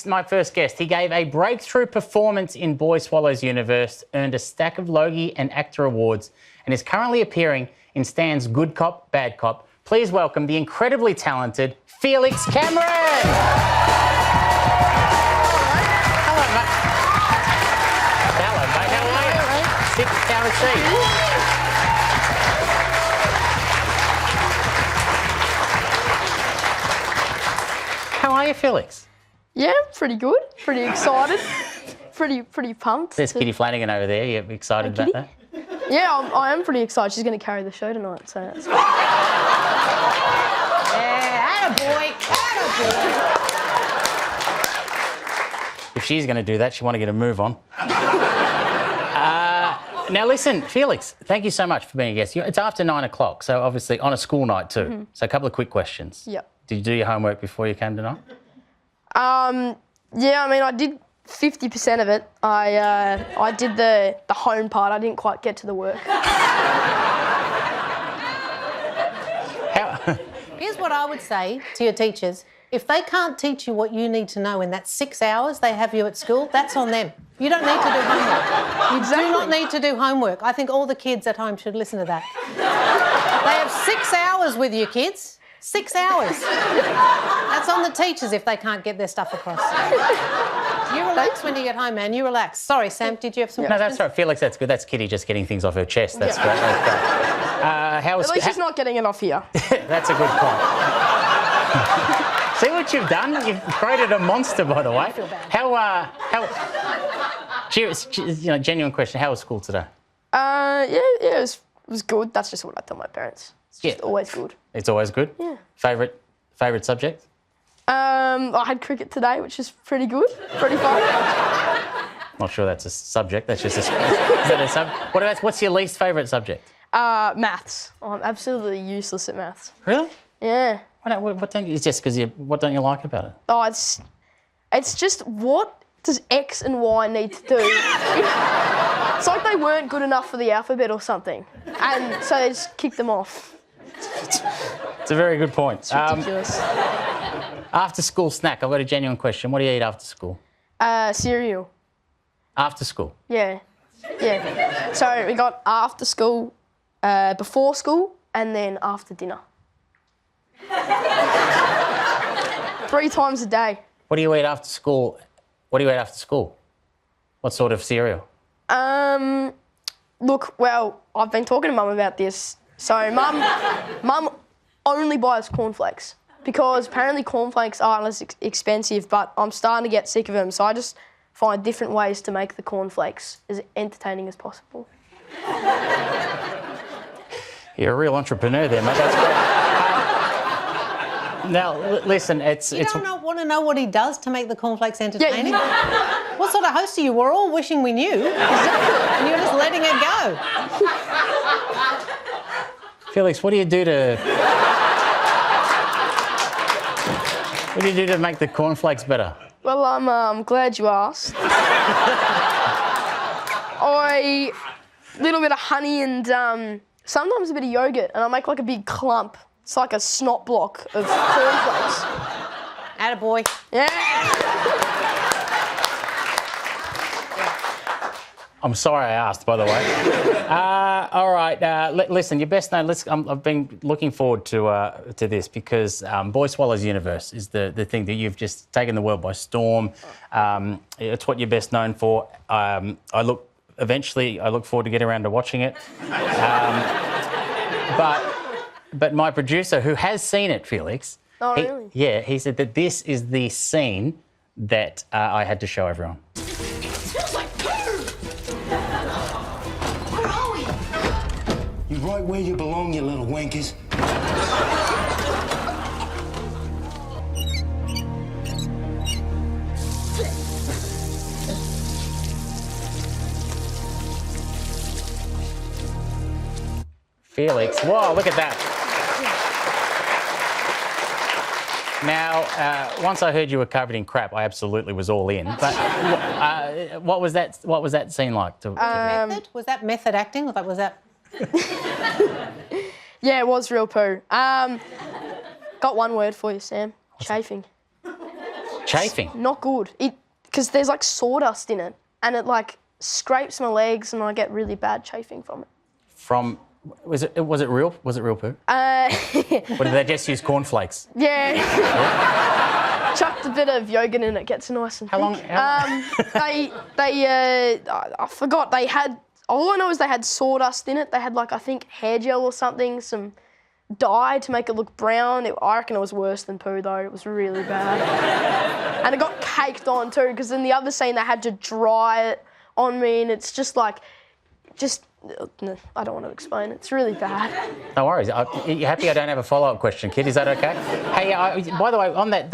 My first guest, he gave a breakthrough performance in Boy Swallows Universe, earned a stack of Logie and Actor Awards, and is currently appearing in Stan's Good Cop, Bad Cop. Please welcome the incredibly talented Felix Cameron. Hello, mate. Hello, mate. How are you? Sit, have a seat. How are you, Felix? Yeah, pretty good. Pretty excited. pretty pumped. There's Kitty Flanagan over there. You excited about that? Yeah, I am pretty excited. She's going to carry the show tonight, so that's good. Yeah, attaboy, attaboy. If she's going to do that, she want to get a move on. Now, listen, Felix, thank you so much for being a guest. It's after 9 o'clock, so obviously on a school night too. Mm-hmm. So a couple of quick questions. Yep. Did you do your homework before you came tonight? Yeah, I mean, I did 50% of it. I did the home part. I didn't quite get to the work. Here's what I would say to your teachers. If they can't teach you what you need to know in that 6 hours they have you at school, that's on them. You don't need to do homework. You do not need to do homework. I think all the kids at home should listen to that. They have 6 hours with you, kids. 6 hours. That's on the teachers if they can't get their stuff across. You relax when you get home, man. You relax. Sorry, Sam, did you have some questions? No, that's right. Felix, that's good. That's Kitty just getting things off her chest. That's great. That's great. At least she's not getting it off here. That's a good point. See what you've done? You've created a monster, by the way. I feel bad. Genuine question. How was school today? It was good. That's just what I tell my parents. It's just always good. It's always good? Yeah. Favourite subject? I had cricket today, which is pretty good. Pretty fun. Not sure that's a subject. That's just a... Is that a what's your least favourite subject? Maths. I'm absolutely useless at maths. Really? Yeah. What don't you... It's just because what don't you like about it? Oh, it's just what does X and Y need to do? It's like they weren't good enough for the alphabet or something. And so they just kicked them off. It's a very good point. It's ridiculous. After school snack, I've got a genuine question. What do you eat after school? Cereal. After school? Yeah. Yeah. So we got after school, before school, and then after dinner. 3 times a day. What do you eat after school? What sort of cereal? Look, well, I've been talking to Mum about this. So Mum only buys Corn Flakes because apparently Corn Flakes aren't as expensive, but I'm starting to get sick of them, so I just find different ways to make the Corn Flakes as entertaining as possible. You're a real entrepreneur there, mate. That's great. Now, listen, You don't want to know what he does to make the cornflakes entertaining? Yeah. What sort of host are you? We're all wishing we knew. And you're just letting it go. Felix, what do you do to make the cornflakes better? Well, I'm glad you asked. A little bit of honey and sometimes a bit of yogurt, and I make like a big clump. It's like a snot block of cornflakes. Attaboy. Yeah. I'm sorry I asked, by the way. All right, listen, you're best known. I've been looking forward to this because Boy Swallows Universe is the thing that you've just taken the world by storm. It's what you're best known for. I look forward to getting around to watching it. But my producer, who has seen it, Felix... Oh, really? Yeah, he said that this is the scene that I had to show everyone. It smells like poo! Where are we? You're right where you belong, you little wankers. Felix, whoa, look at that. Now, once I heard you were covered in crap, I absolutely was all in. But what was that scene like? Method? Was that method acting? Was that? Yeah, it was real poo. Got one word for you, Sam. Chafing. Chafing. Not good. Because there's like sawdust in it, and it like scrapes my legs, and I get really bad chafing from it. Was it real? Was it real poo? Uh, Or did they just use Corn Flakes? yeah. Chucked a bit of yogurt in it, gets nice and How long? thick. I forgot they had. All I know is they had sawdust in it. They had like I think hair gel or something, some dye to make it look brown. I reckon it was worse than poo though. It was really bad, and it got caked on too. Because in the other scene they had to dry it on me, and it's just like, no, I don't want to explain it. It's really bad. No worries. You happy I don't have a follow-up question, kid? Is that okay? Hey, by the way, on that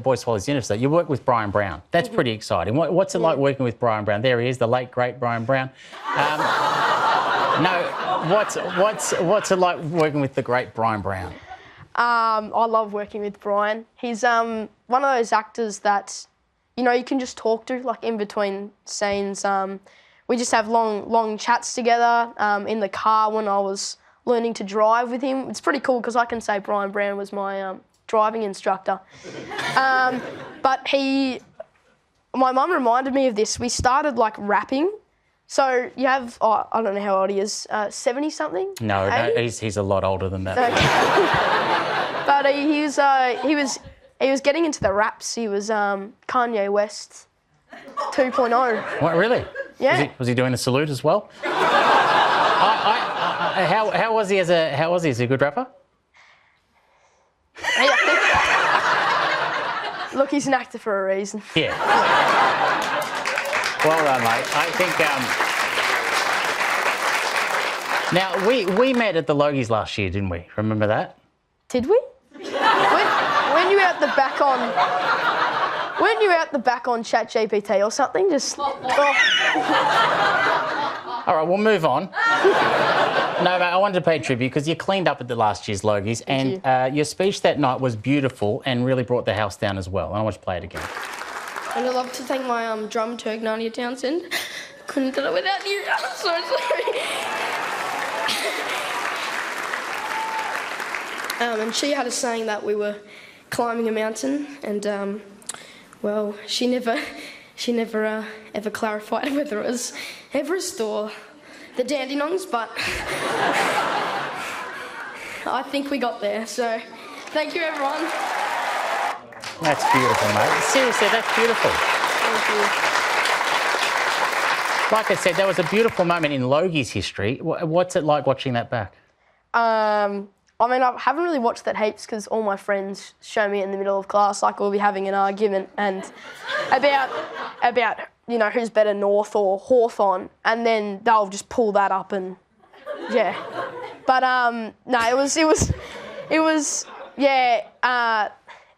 Boy Swallows Universe, you work with Brian Brown. That's pretty exciting. What's it like working with Brian Brown? There he is, the late great Brian Brown. No, what's it like working with the great Brian Brown? I love working with Brian. He's one of those actors that, you know, you can just talk to, like in between scenes. We just have long chats together in the car when I was learning to drive with him. It's pretty cool because I can say Brian Brown was my driving instructor. But my mum reminded me of this. We started like rapping. So you have, I don't know how old he is, 70-something? No, he's a lot older than that. Okay. But he was getting into the raps. He was Kanye West 2.0. What, really? Yeah. Was he doing the salute as well? How was he as a good rapper? Look, he's an actor for a reason. Yeah. Well done, mate. I think. Now we met at the Logies last year, didn't we? Remember that? Did we? When you out the back on? Weren't you out the back on ChatGPT or something? Just. Oh. All right, we'll move on. No, mate, I wanted to pay tribute because you cleaned up at the last year's Logies, and your speech that night was beautiful and really brought the house down as well. And I want you to play it again. And I'd love to thank my dramaturg, Nadia Townsend. Couldn't do it without you. I'm so sorry. And she had a saying that we were climbing a mountain, and well, she never ever clarified whether it was Everest or the Dandenongs, but I think we got there. So, thank you, everyone. That's beautiful, mate. Seriously, that's beautiful. Thank you. Like I said, that was a beautiful moment in Logies history. What's it like watching that back? I mean, I haven't really watched that heaps because all my friends show me in the middle of class, like we'll be having an argument and about you know who's better, North or Hawthorn, and then they'll just pull that up and yeah. But no,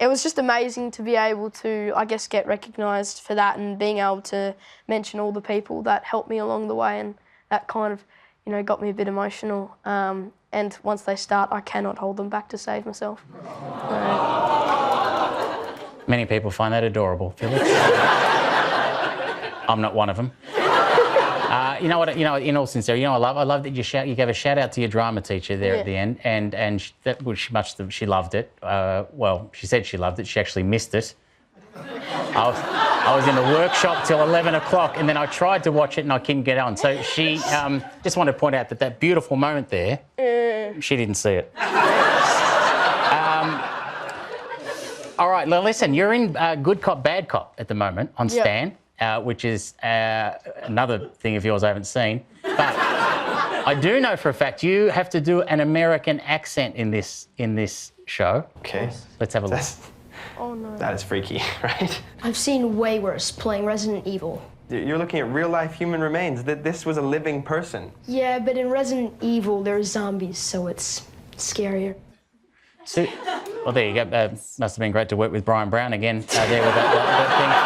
it was just amazing to be able to, I guess, get recognised for that and being able to mention all the people that helped me along the way, and that kind of, you know, got me a bit emotional. And once they start, I cannot hold them back to save myself. Many people find that adorable, Felix. I'm not one of them. You know what? You know, in all sincerity, you know, I love that you gave a shout out to your drama teacher there at the end, and she loved it. Well, she said she loved it. She actually missed it. I was in the workshop till 11 o'clock, and then I tried to watch it and I couldn't get on. So she just wanted to point out that beautiful moment there, she didn't see it. All right, now listen, you're in Good Cop, Bad Cop at the moment on Stan, which is another thing of yours I haven't seen. But I do know for a fact you have to do an American accent in this show. Okay. Let's have a look. Oh no. That is freaky, right? I've seen way worse playing Resident Evil. You're looking at real-life human remains. This was a living person. Yeah, but in Resident Evil, there's zombies, so it's scarier. So, well, there you go. Must have been great to work with Brian Brown again there with that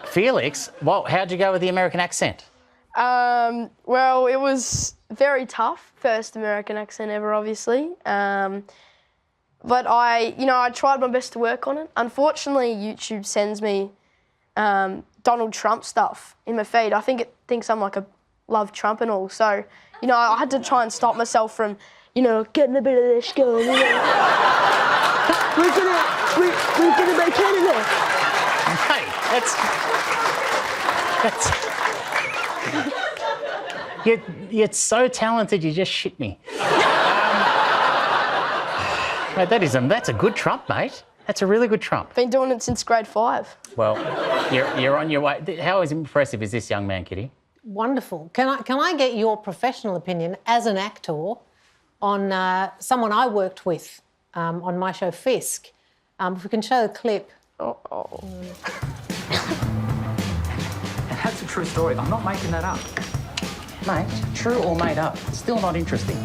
thing. Felix, how'd you go with the American accent? Well, it was very tough. First American accent ever, obviously. But I tried my best to work on it. Unfortunately, YouTube sends me Donald Trump stuff in my feed. I think it thinks I'm like a love Trump and all. So, you know, I had to try and stop myself from, you know, getting a bit of this going. You know. We're gonna make Canada. Mate, you're so talented, you just shit me. Mate, that's a good trump, mate. That's a really good trump. Been doing it since grade 5. Well, you're on your way. How impressive is this young man, Kitty? Wonderful. Can I get your professional opinion as an actor on someone I worked with on my show Fisk? If we can show the clip. That's a true story. I'm not making that up. Mate, true or made up, still not interesting.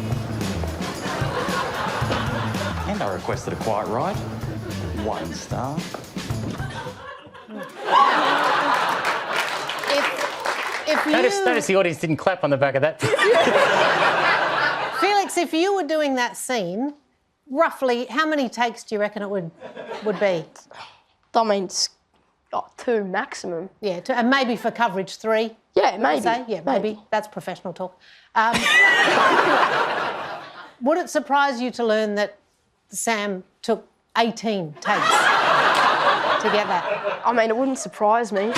And I requested a quiet ride. 1 star. If you... Notice the audience didn't clap on the back of that. Felix, if you were doing that scene, roughly how many takes do you reckon it would be? I mean, 2 maximum. Yeah, and maybe for coverage 3. Yeah, maybe. Say? Yeah, maybe. That's professional talk. Would it surprise you to learn that Sam took 18 takes to get that? I mean, it wouldn't surprise me.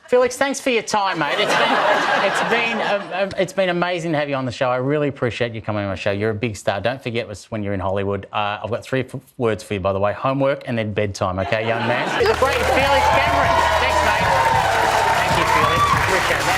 Felix, thanks for your time, mate. It's been amazing to have you on the show. I really appreciate you coming on my show. You're a big star. Don't forget when you're in Hollywood. I've got 3 words for you, by the way: homework and then bedtime. Okay, young man. Great, Felix Cameron. Thanks, mate. Thank you, Felix. Appreciate that.